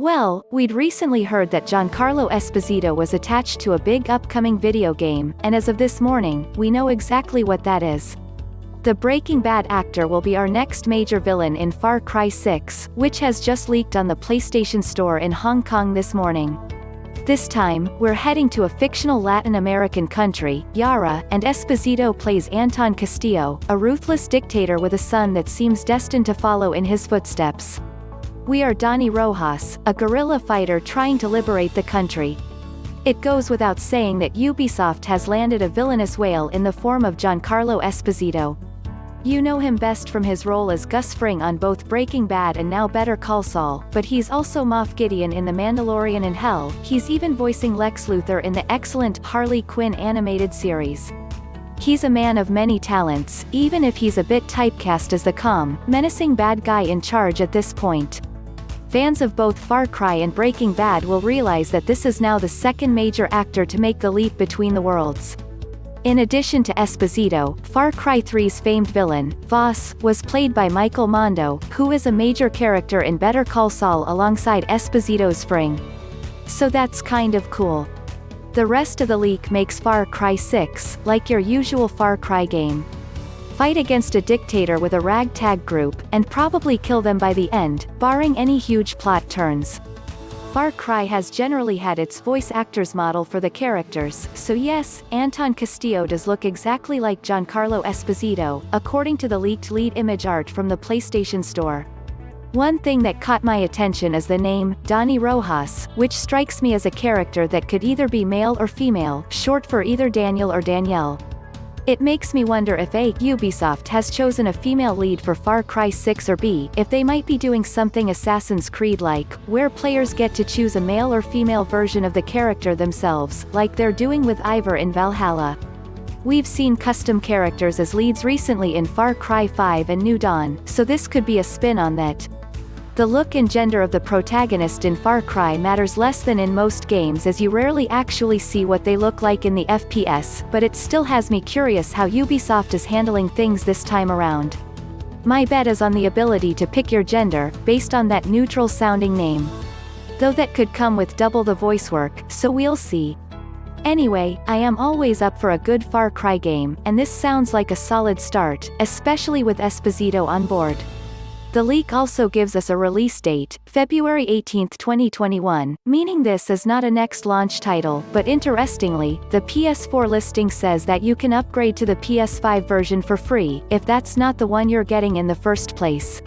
Well, we'd recently heard that Giancarlo Esposito was attached to a big upcoming video game, and as of this morning, we know exactly what that is. The Breaking Bad actor will be our next major villain in Far Cry 6, which has just leaked on the PlayStation Store in Hong Kong this morning. This time, we're heading to a fictional Latin American country, Yara, and Esposito plays Anton Castillo, a ruthless dictator with a son that seems destined to follow in his footsteps. We are Dani Rojas, a guerrilla fighter trying to liberate the country. It goes without saying that Ubisoft has landed a villainous whale in the form of Giancarlo Esposito. You know him best from his role as Gus Fring on both Breaking Bad and now Better Call Saul, but he's also Moff Gideon in The Mandalorian and hell, he's even voicing Lex Luthor in the excellent Harley Quinn animated series. He's a man of many talents, even if he's a bit typecast as the calm, menacing bad guy in charge at this point. Fans of both Far Cry and Breaking Bad will realize that this is now the second major actor to make the leap between the worlds. In addition to Esposito, Far Cry 3's famed villain, Vaas, was played by Michael Mando, who is a major character in Better Call Saul alongside Esposito's Fring. So that's kind of cool. The rest of the leak makes Far Cry 6, like your usual Far Cry game. Fight against a dictator with a ragtag group, and probably kill them by the end, barring any huge plot turns. Far Cry has generally had its voice actors model for the characters, so yes, Anton Castillo does look exactly like Giancarlo Esposito, according to the leaked lead image art from the PlayStation Store. One thing that caught my attention is the name, Dani Rojas, which strikes me as a character that could either be male or female, short for either Danielle or Danielle. It makes me wonder if A. Ubisoft has chosen a female lead for Far Cry 6 or B. if they might be doing something Assassin's Creed-like, where players get to choose a male or female version of the character themselves, like they're doing with Eivor in Valhalla. We've seen custom characters as leads recently in Far Cry 5 and New Dawn, so this could be a spin on that. The look and gender of the protagonist in Far Cry matters less than in most games as you rarely actually see what they look like in the FPS, but it still has me curious how Ubisoft is handling things this time around. My bet is on the ability to pick your gender, based on that neutral-sounding name. Though that could come with double the voice work, so we'll see. Anyway, I am always up for a good Far Cry game, and this sounds like a solid start, especially with Esposito on board. The leak also gives us a release date, February 18, 2021, meaning this is not a next launch title, but interestingly, the PS4 listing says that you can upgrade to the PS5 version for free, if that's not the one you're getting in the first place.